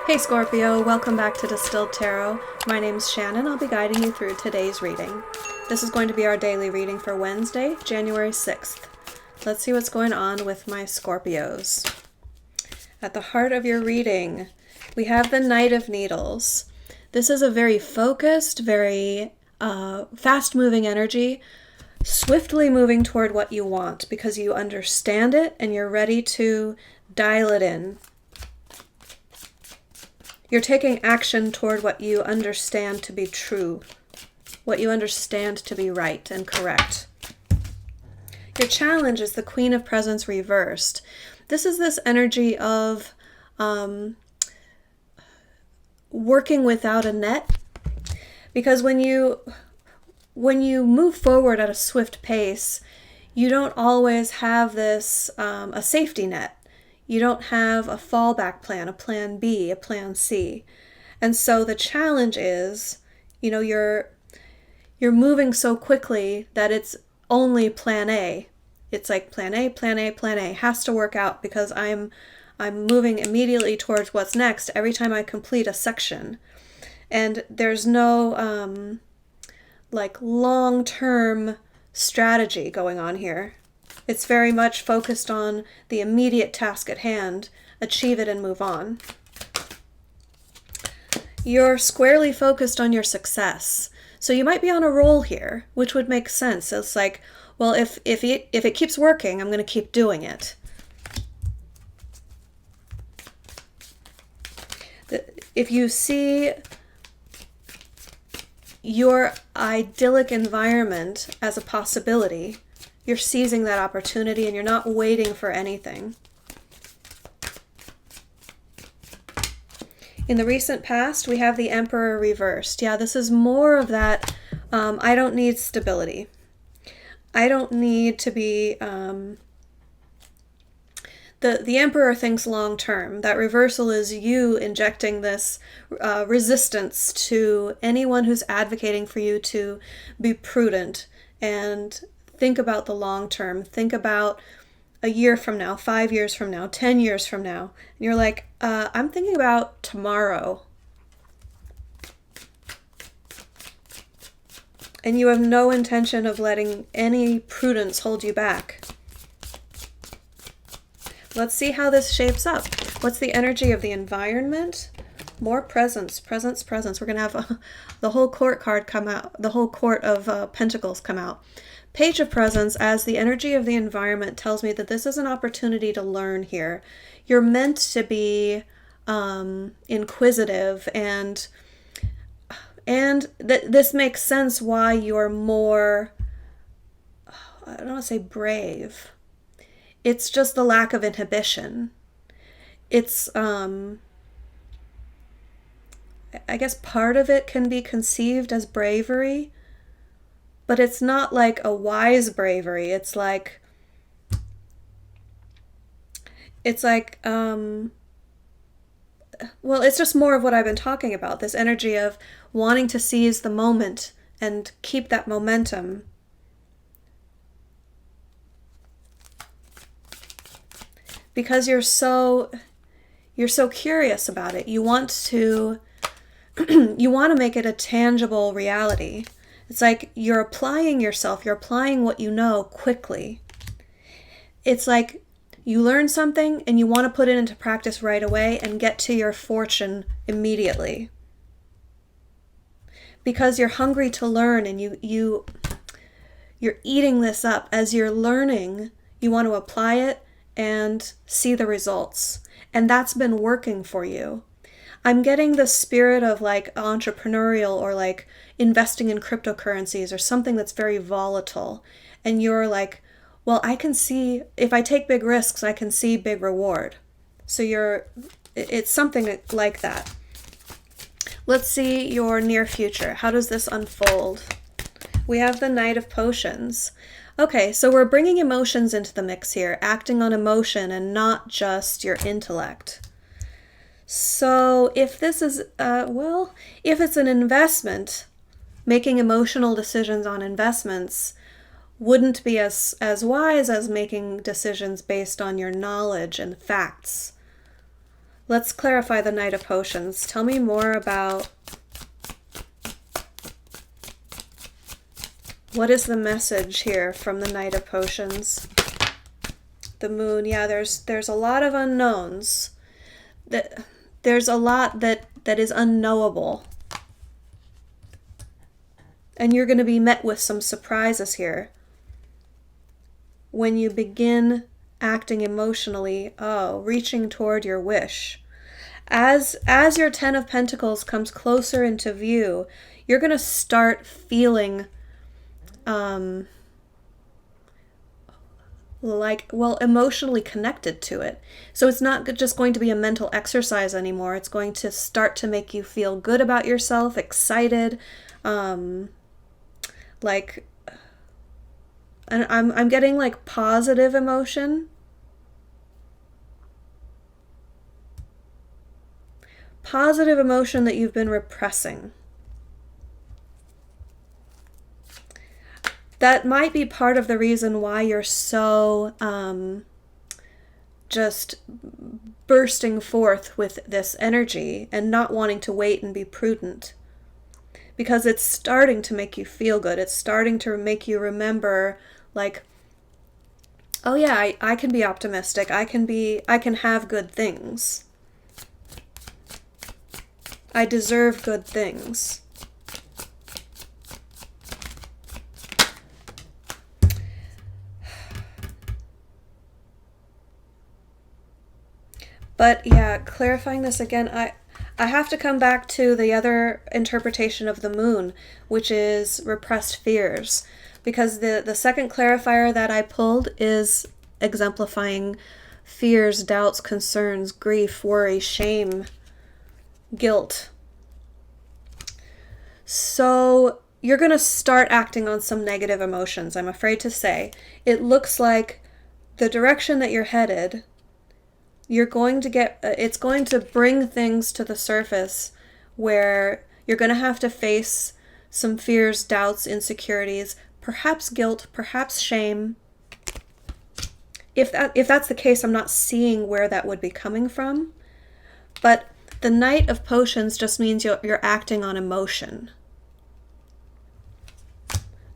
Hey Scorpio, welcome back to Distilled Tarot. My name's Shannon. I'll be guiding you through today's reading. This is going to be our daily reading for Wednesday, January 6th. Let's see what's going on with my Scorpios. At the heart of your reading, we have the Knight of Needles. This is a very focused, very fast-moving energy, swiftly moving toward what you want because you understand it and you're ready to dial it in. You're taking action toward what you understand to be true, what you understand to be right and correct. Your challenge is the Queen of Presents reversed. This is this energy of working without a net, because when you move forward at a swift pace, you don't always have this a safety net. You don't have a fallback plan, a plan B, a plan C. And so the challenge is, you're moving so quickly that it's only plan A. It's like plan A, plan A, plan A has to work out because I'm moving immediately towards what's next every time I complete a section. And there's no long-term strategy going on here. It's very much focused on the immediate task at hand, achieve it and move on. You're squarely focused on your success. So you might be on a roll here, which would make sense. It's like, well, if it keeps working, I'm going to keep doing it. If you see your idyllic environment as a possibility, you're seizing that opportunity and you're not waiting for anything. In the recent past, we have the Emperor reversed. Yeah, this is more of that, I don't need stability. I don't need to be, the Emperor thinks long term. That reversal is you injecting this resistance to anyone who's advocating for you to be prudent and think about the long term. Think about a year from now, 5 years from now, 10 years from now. And you're like, I'm thinking about tomorrow. And you have no intention of letting any prudence hold you back. Let's see how this shapes up. What's the energy of the environment? More presence, presence, presence. We're going to have the whole court card come out, the whole court of pentacles come out. Page of Presence, as the energy of the environment, tells me that this is an opportunity to learn here. You're meant to be inquisitive, and this makes sense why you're more, I don't want to say brave. It's just the lack of inhibition. It's, I guess part of it can be conceived as bravery, but it's not like a wise bravery. It's like, it's just more of what I've been talking about, this energy of wanting to seize the moment and keep that momentum. Because you're so curious about it. You want to make it a tangible reality. It's like you're applying yourself, you're applying what you know quickly. It's like you learn something and you want to put it into practice right away and get to your fortune immediately. Because you're hungry to learn and you're eating this up. As you're learning, you want to apply it and see the results. And that's been working for you. I'm getting the spirit of like entrepreneurial or like investing in cryptocurrencies or something that's very volatile. And you're like, well, I can see, if I take big risks, I can see big reward. So it's something like that. Let's see your near future. How does this unfold? We have the Knight of Potions. Okay, so we're bringing emotions into the mix here, acting on emotion and not just your intellect. So if this is, if it's an investment, making emotional decisions on investments wouldn't be as wise as making decisions based on your knowledge and facts. Let's clarify the Knight of Potions. Tell me more about what is the message here from the Knight of Potions. The Moon, yeah, there's a lot of unknowns. There's a lot that is unknowable. And you're going to be met with some surprises here. When you begin acting emotionally, reaching toward your wish. As your Ten of Pentacles comes closer into view, you're going to start feeling emotionally connected to it. So it's not just going to be a mental exercise anymore. It's going to start to make you feel good about yourself, excited, and I'm getting like positive emotion. Positive emotion that you've been repressing. That might be part of the reason why you're so just bursting forth with this energy and not wanting to wait and be prudent. Because it's starting to make you feel good. It's starting to make you remember, like, oh yeah, I can be optimistic. I can have good things. I deserve good things. But yeah, clarifying this again, I have to come back to the other interpretation of the moon, which is repressed fears. Because the second clarifier that I pulled is exemplifying fears, doubts, concerns, grief, worry, shame, guilt. So you're going to start acting on some negative emotions, I'm afraid to say. It looks like the direction that you're headed, you're going to get, it's going to bring things to the surface where you're going to have to face some fears, doubts, insecurities, perhaps guilt, perhaps shame. If that's the case, I'm not seeing where that would be coming from. But the Knight of Potions just means you're acting on emotion.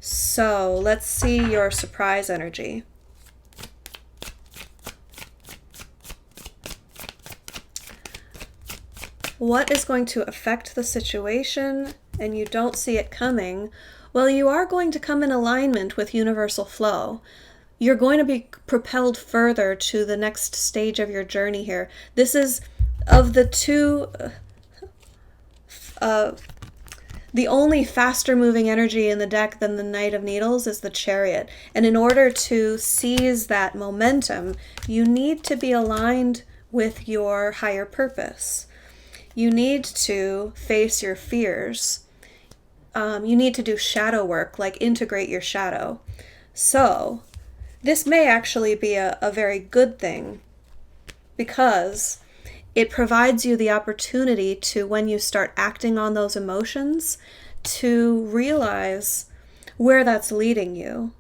So let's see your surprise energy. What is going to affect the situation and you don't see it coming? Well, you are going to come in alignment with universal flow. You're going to be propelled further to the next stage of your journey here. This is, of the two, the only faster moving energy in the deck than the Knight of Needles is the Chariot. And in order to seize that momentum, you need to be aligned with your higher purpose. You need to face your fears. You need to do shadow work, like integrate your shadow. So this may actually be a very good thing because it provides you the opportunity to, when you start acting on those emotions, to realize where that's leading you.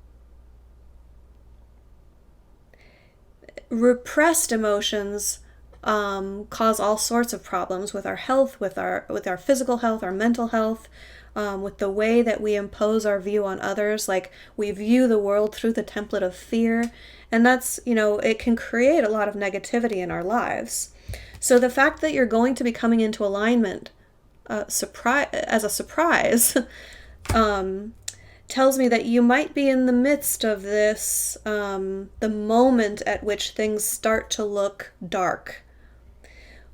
Repressed emotions cause all sorts of problems with our health, with our physical health, our mental health, with the way that we impose our view on others. Like, we view the world through the template of fear, and that's, it can create a lot of negativity in our lives. So the fact that you're going to be coming into alignment as a surprise tells me that you might be in the midst of this, the moment at which things start to look dark.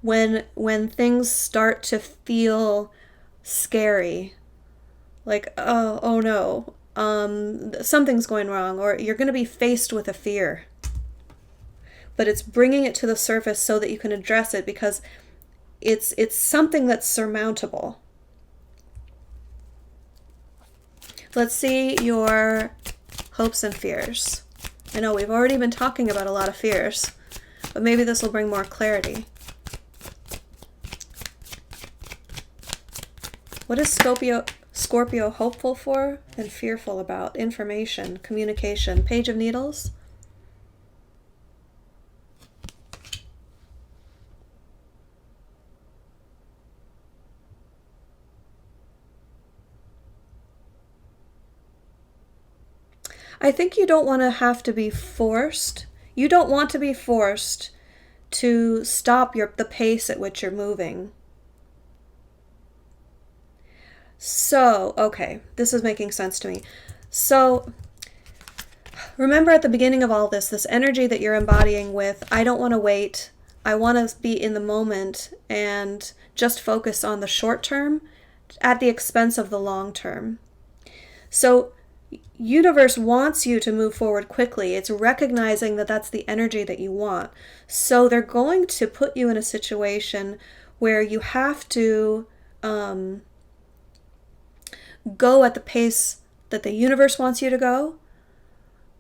When things start to feel scary, like, oh no, something's going wrong, or you're going to be faced with a fear. But it's bringing it to the surface so that you can address it, because it's something that's surmountable. Let's see your hopes and fears. I know we've already been talking about a lot of fears, but maybe this will bring more clarity. What is Scorpio hopeful for and fearful about? Information, communication, Page of Needles. I think you don't want to have to be forced. You don't want to be forced to stop the pace at which you're moving. So, okay, this is making sense to me. So, remember at the beginning of all this energy that you're embodying with, I don't want to wait. I want to be in the moment and just focus on the short term at the expense of the long term. So, universe wants you to move forward quickly. It's recognizing that that's the energy that you want. So they're going to put you in a situation where you have to go at the pace that the universe wants you to go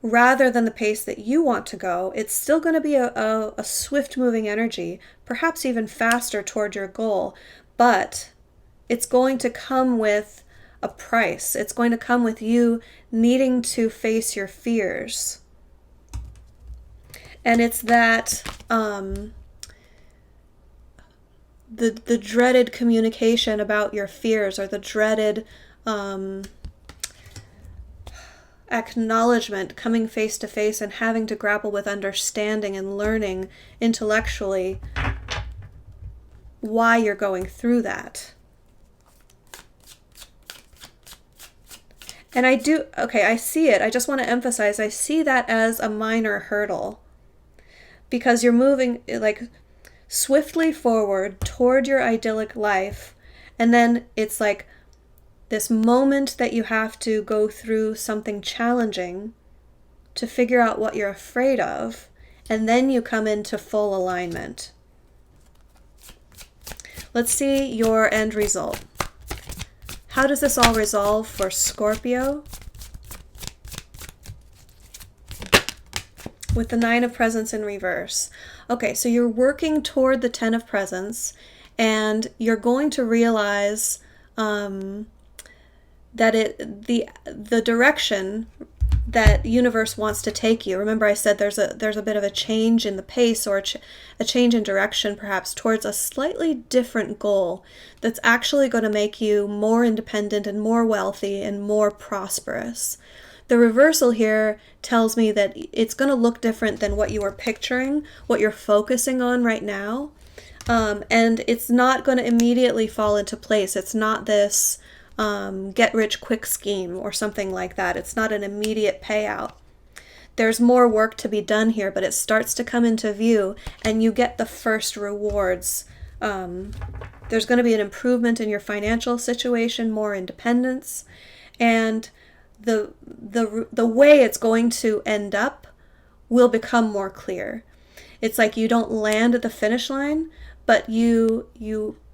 rather than the pace that you want to go. It's still going to be a swift moving energy, perhaps even faster toward your goal, but it's going to come with a price. It's going to come with you needing to face your fears. And it's that the dreaded communication about your fears, or the dreaded acknowledgement, coming face to face and having to grapple with understanding and learning intellectually why you're going through that. And I see it. I just want to emphasize, I see that as a minor hurdle, because you're moving like swiftly forward toward your idyllic life. And then it's like this moment that you have to go through something challenging to figure out what you're afraid of. And then you come into full alignment. Let's see your end result. How does this all resolve for Scorpio? With the Nine of Presents in reverse. Okay, so you're working toward the Ten of Presents, and you're going to realize that the direction that universe wants to take you. Remember, I said there's a bit of a change in the pace, or a change in direction, perhaps towards a slightly different goal that's actually going to make you more independent and more wealthy and more prosperous. The reversal here tells me that it's going to look different than what you were picturing, what you're focusing on right now, and it's not going to immediately fall into place. It's not this get rich quick scheme or something like that. It's not an immediate payout. There's more work to be done here, but it starts to come into view and you get the first rewards. There's going to be an improvement in your financial situation, more independence, and the way it's going to end up will become more clear. It's like you don't land at the finish line, but you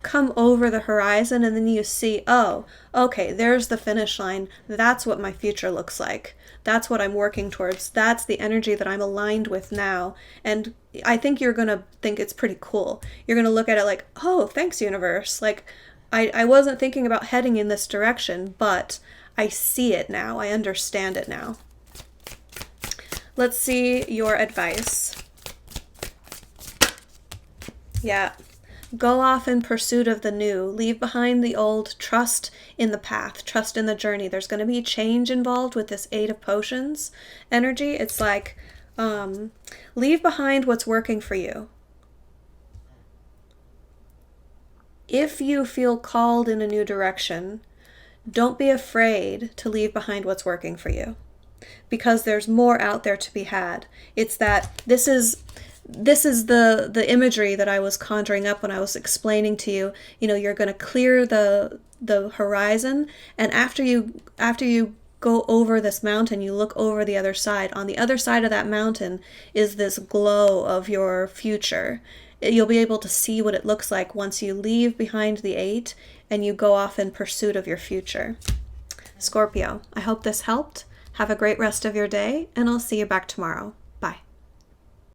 come over the horizon and then you see, oh, okay, there's the finish line. That's what my future looks like. That's what I'm working towards. That's the energy that I'm aligned with now. And I think you're going to think it's pretty cool. You're going to look at it like, oh, thanks, universe. Like, I wasn't thinking about heading in this direction, but I see it now. I understand it now. Let's see your advice. Yeah. Go off in pursuit of the new. Leave behind the old. Trust in the path. Trust in the journey. There's going to be change involved with this Eight of Potions energy. It's like, leave behind what's working for you. If you feel called in a new direction, don't be afraid to leave behind what's working for you, because there's more out there to be had. It's that this is the imagery that I was conjuring up when I was explaining to you, you're going to clear the horizon, and after you go over this mountain, you look over the other side. On the other side of that mountain is this glow of your future. You'll be able to see what it looks like once you leave behind the eight and you go off in pursuit of your future. Scorpio, I hope this helped. Have a great rest of your day, and I'll see you back tomorrow.